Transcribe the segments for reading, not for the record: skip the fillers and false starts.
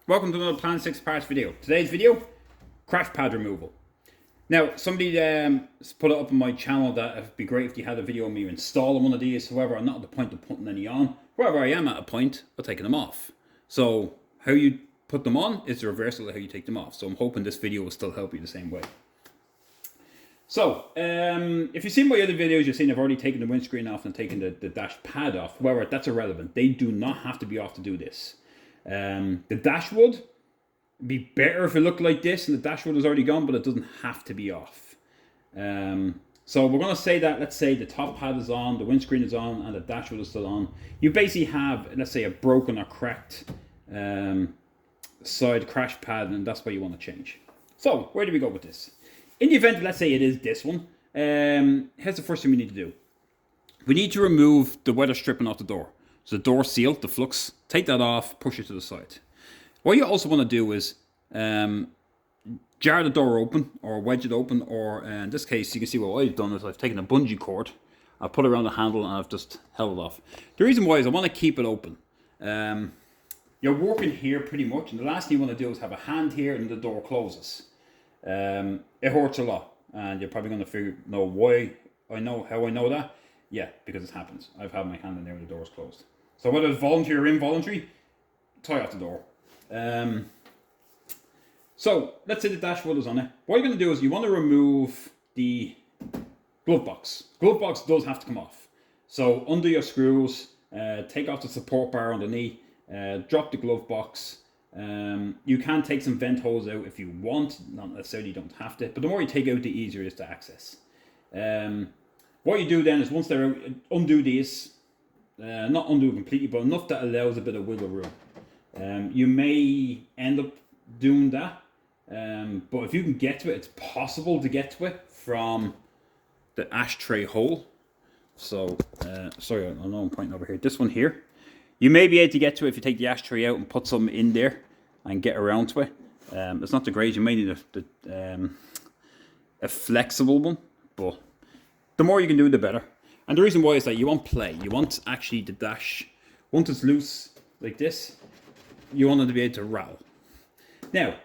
Welcome to another Plan 6 parts video. Today's video, crash pad removal. Now, somebody put it up on my channel that it'd be great if you had a video of me installing one of these. However, I'm not at the point of putting any on. However, I am at a point of taking them off. So, how you put them on is the reversal of how you take them off. So I'm hoping this video will still help you the same way. So, if you've seen my other videos, you've seen I've already taken the windscreen off and taken the dash pad off. However, that's irrelevant. They do not have to be off to do this. The dashwood would be better if it looked like this and the dashwood is already gone, but it doesn't have to be off. So we're going to say that, let's say the top pad is on, the windscreen is on, and the dashwood is still on. You basically have, let's say, a broken or cracked side crash pad, and that's what you want to change. So, where do we go with this? In the event, let's say it is this one, here's the first thing we need to do. We need to remove the weather stripping off the door. So the door seal, the flux, take that off, push it to the side. What you also want to do is jar the door open or wedge it open, or in this case you can see what I've done is I've taken a bungee cord, I've put it around the handle and I've just held it off. The reason why is I want to keep it open. You're working here pretty much, and the last thing you want to do is have a hand here and the door closes. It hurts a lot, and you're probably going to know why I know how I know that. Yeah, because it happens. I've had my hand in there when the door's closed. So whether it's voluntary or involuntary, tie off the door. So let's say the dashboard is on it. What you're going to do is you want to remove the glove box. Glove box does have to come off. So undo your screws, take off the support bar underneath, drop the glove box. You can take some vent holes out if you want, not necessarily you don't have to, but the more you take out, the easier it is to access. What you do then is once they're out, undo these, not undo completely, but enough that allows a bit of wiggle room. You may end up doing that, but if you can get to it, it's possible to get to it from the ashtray hole. So, sorry, I know I'm pointing over here. This one here. You may be able to get to it if you take the ashtray out and put some in there and get around to it. It's not the greatest. You may need a flexible one, but the more you can do, the better. And the reason why is that you want play. You want actually the dash, once it's loose like this, you want it to be able to rattle. Now,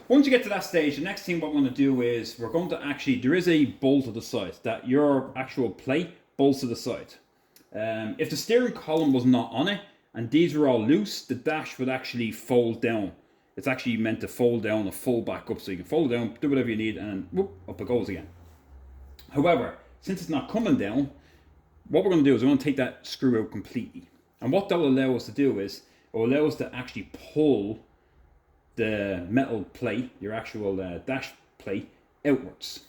once you get to that stage, the next thing what we're going to do is we're going to actually, there is a bolt to the side that your actual plate bolts to the side. If the steering column was not on it and these were all loose, the dash would actually fold down. It's actually meant to fold down or fold back up, so you can fold it down, do whatever you need, and whoop, up it goes again. However, since it's not coming down, what we're going to do is we're going to take that screw out completely. And what that will allow us to do is, it will allow us to actually pull the metal plate, your actual dash plate, outwards.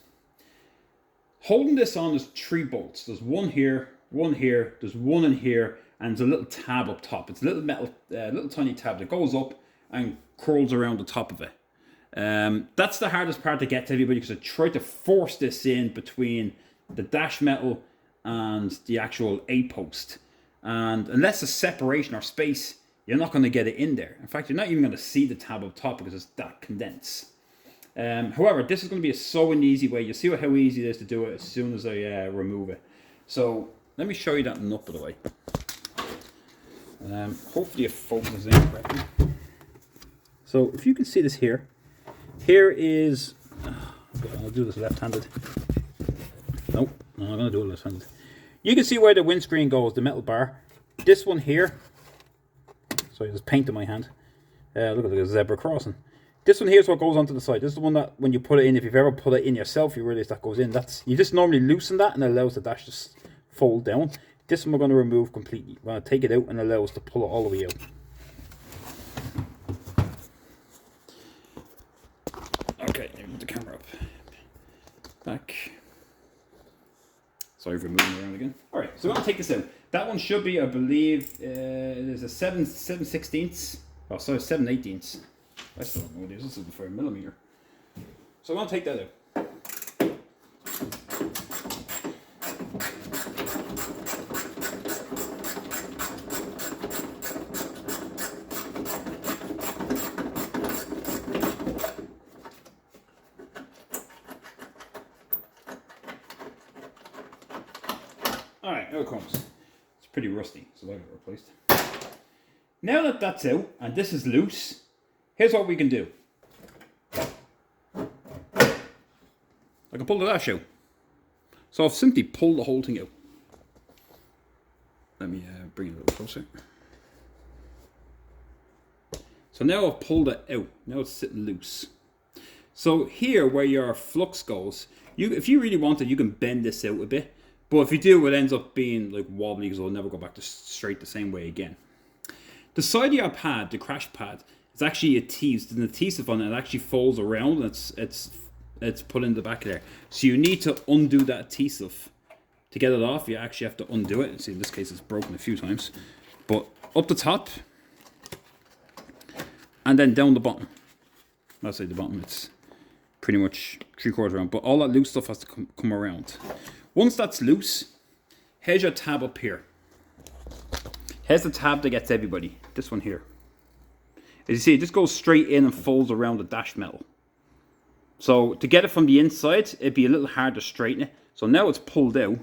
Holding this on, there's 3 bolts. There's one here, there's one in here, and there's a little tab up top. It's a little metal, little tiny tab that goes up and curls around the top of it. That's the hardest part to get to everybody, because I try to force this in between the dash metal and the actual A-post. And unless there's separation or space, you're not going to get it in there. In fact, you're not even going to see the tab up top because it's that condensed. However, this is going to be so an easy way. You'll see how easy it is to do it as soon as I remove it. So let me show you that nut, by the way. Hopefully it focuses in correctly. So if you can see this here, here is, I'll do this left-handed. Nope, no, I'm going to do it left-handed. You can see where the windscreen goes, the metal bar. This one here, sorry, there's paint in my hand. Look at the zebra crossing. This one here is what goes onto the side. This is the one that when you put it in, if you've ever put it in yourself, you realize that goes in. You just normally loosen that and it allows the dash to fold down. This one we're going to remove completely. We're going to take it out and allow us to pull it all the way out. Okay, move the camera up. Back. Sorry for moving around again. Alright, so we're going to take this out. That one should be, I believe, it is a 7/16. Oh, sorry, 7/18. I still don't know what it is. This is for a millimeter. So I'm going to take that out. Alright, here it comes. It's pretty rusty, so I'll get it replaced. Now that that's out and this is loose, here's what we can do. I can pull the dash out. So I've simply pulled the whole thing out. Let me bring it a little closer. So now I've pulled it out. Now it's sitting loose. So here where your flux goes, if you really wanted, you can bend this out a bit. But if you do, it ends up being like wobbly because it'll never go back to straight the same way again. The side of your pad, the crash pad, is actually adhesive. There's an adhesive on it. It actually folds around. It's put in the back of there. So you need to undo that adhesive. To get it off, you actually have to undo it. See, in this case, it's broken a few times. But up the top, and then down the bottom. Let's say the bottom, it's pretty much 3/4 around. But all that loose stuff has to come around. Once that's loose, here's your tab up here. Here's the tab that gets everybody. This one here. As you see, it just goes straight in and folds around the dash metal. So to get it from the inside, it'd be a little hard to straighten it. So now it's pulled out,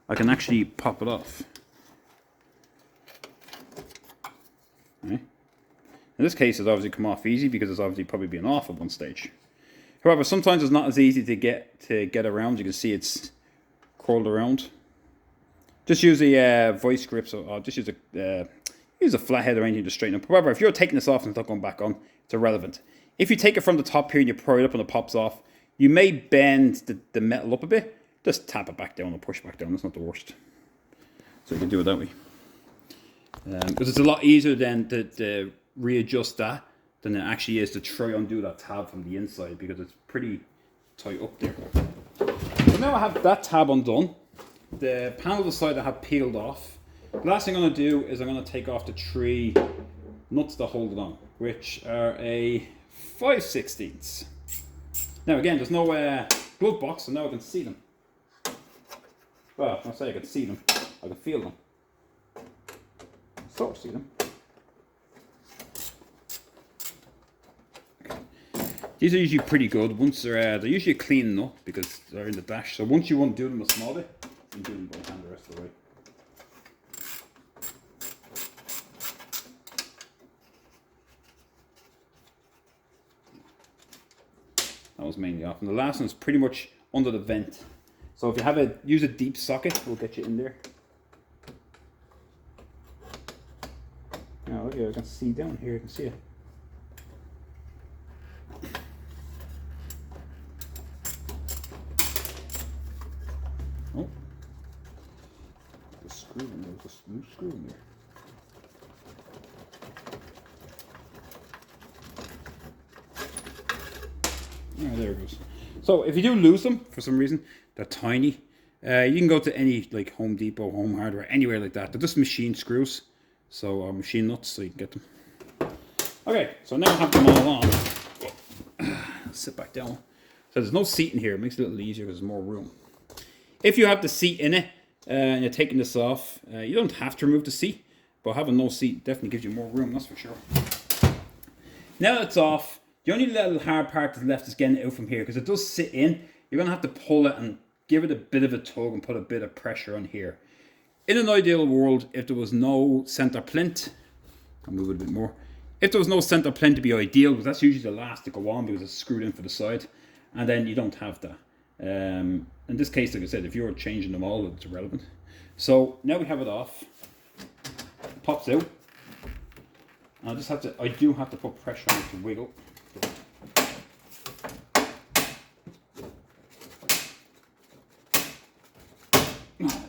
I can actually pop it off. Okay. In this case, it's obviously come off easy because it's obviously probably been off at one stage. However, sometimes it's not as easy to get around. You can see it's curled around. Just use a vice grip, or just use a flathead or anything to straighten up. However, if you're taking this off and it's not going back on, it's irrelevant. If you take it from the top here and you pry it up and it pops off, you may bend the metal up a bit. Just tap it back down or push back down. That's not the worst. So you can do it that way. Because it's a lot easier then to readjust that than it actually is to try and undo that tab from the inside because it's pretty tight up there. So now I have that tab undone. The panel on the side I have peeled off. The last thing I'm going to do is I'm going to take off the 3 nuts that hold it on, which are a 5/16. Now again, there's no glove box, so now I can see them. Well, I say I can see them, I can feel them. Sort of see them. Okay. These are usually pretty good. Once they're usually clean enough because they're in the dash. So once you want to do them a small bit, you can do them by hand the rest of the way. That was mainly off. And the last one's pretty much under the vent. So if you use a deep socket, we'll get you in there. Now look here, I can see down here, you can see it. Oh. The screw in there, there's a loose screw in there. Oh, there it goes. So if you do lose them for some reason, they're tiny. You can go to any like Home Depot, Home Hardware, anywhere like that. They're just machine screws, so machine nuts, so you can get them. Okay, so now I have them all on. Sit back down. So there's no seat in here. It makes it a little easier because there's more room. If you have the seat in it and you're taking this off, you don't have to remove the seat, but having no seat definitely gives you more room. That's for sure. Now that it's off. The only little hard part that's left is getting it out from here because it does sit in. You're going to have to pull it and give it a bit of a tug and put a bit of pressure on here. In an ideal world, if there was no center plinth, I'll move it a bit more. If there was no center plinth, to be ideal because that's usually the last to go on because it's screwed in for the side. And then you don't have that. In this case, like I said, if you're changing them all, it's irrelevant. So now we have it off. It pops out. And I do have to put pressure on it to wiggle.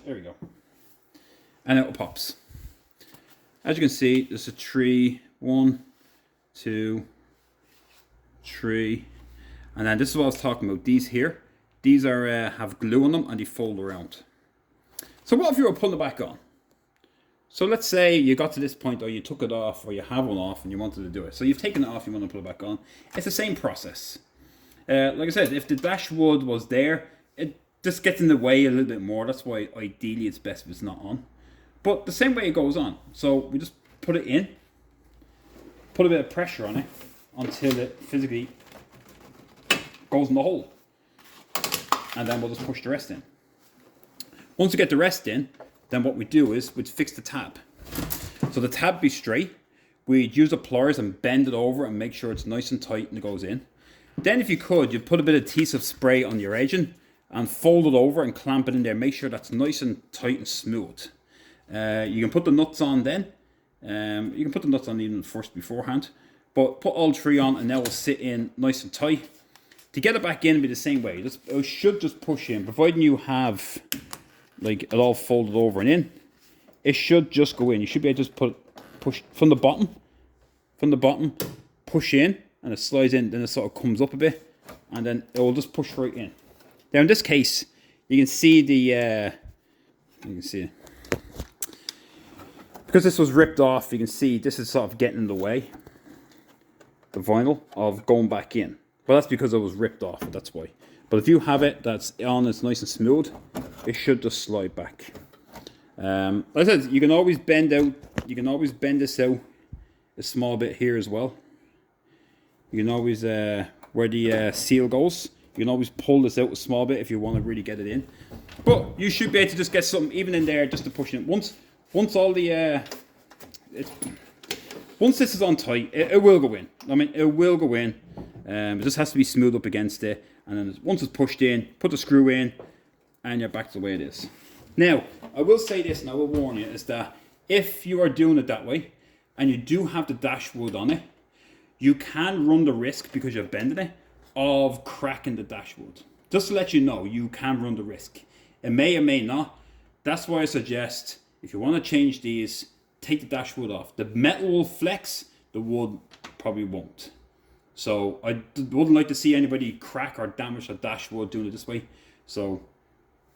There we go. And it pops. As you can see, there's a 3, 1, 2, 3. And then this is what I was talking about. These here, these are have glue on them and they fold around. So what if you were pulling it back on? So let's say you got to this point or you took it off or you have one off and you wanted to do it. So you've taken it off, you want to put it back on. It's the same process. Like I said, if the dashwood was there, it just gets in the way a little bit more. That's why ideally it's best if it's not on. But the same way it goes on. So we just put it in, put a bit of pressure on it until it physically goes in the hole. And then we'll just push the rest in. Once we get the rest in, then what we do is we'd fix the tab. So the tab be straight. we'd use the pliers and bend it over and make sure it's nice and tight and it goes in. Then if you could, you'd put a bit of adhesive spray on your agent and fold it over and clamp it in there. Make sure that's nice and tight and smooth. You can put the nuts on then. You can put the nuts on even first beforehand. But put all three on and now will sit in nice and tight. To get it back in, it'll be the same way. It should just push in. Providing you have like it all folded over and in, it should just go in. You should be able to just push from the bottom, push in, and it slides in. Then it sort of comes up a bit, and then it will just push right in. Now in this case, you can see because this was ripped off. You can see this is sort of getting in the way, the vinyl of going back in. But that's because it was ripped off. That's why. But if you have it that's on, it's nice and smooth, it should just slide back. Like I said, you can always bend out. You can always bend this out a small bit here as well. You can always where the seal goes. You can always pull this out a small bit if you want to really get it in. But you should be able to just get something even in there just to push it. Once all the once this is on tight, it will go in. I mean, it will go in. It just has to be smoothed up against it, and then once it's pushed in, put the screw in, and you're back to the way it is. Now, I will say this, and I will warn you, is that if you are doing it that way, and you do have the dashwood on it, you can run the risk, because you're bending it, of cracking the dashwood. Just to let you know, you can run the risk. It may or may not. That's why I suggest, if you want to change these, take the dashwood off. The metal will flex, the wood probably won't. So I wouldn't like to see anybody crack or damage the dashwood doing it this way. So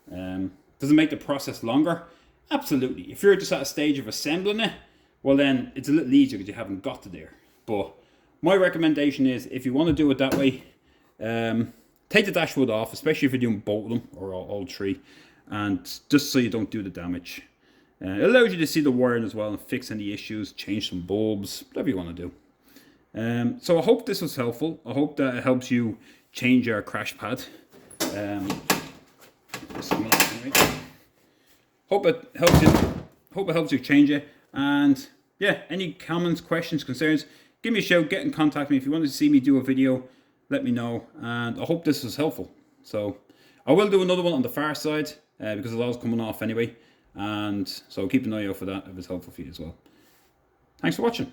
does it make the process longer? Absolutely. If you're just at a stage of assembling it, well then it's a little easier because you haven't got to there. But my recommendation is, if you want to do it that way, take the dashwood off, especially if you're doing both of them or all three, and just so you don't do the damage. It allows you to see the wiring as well and fix any issues, change some bulbs, whatever you want to do. So I hope this was helpful. I hope that it helps you change your crash pad. Hope it helps you. Hope it helps you change it. And yeah, any comments, questions, concerns, give me a shout. Get in contact with me. If you want to see me do a video, let me know. And I hope this was helpful. So I will do another one on the far side because it's always coming off anyway. And so keep an eye out for that if it's helpful for you as well. Thanks for watching.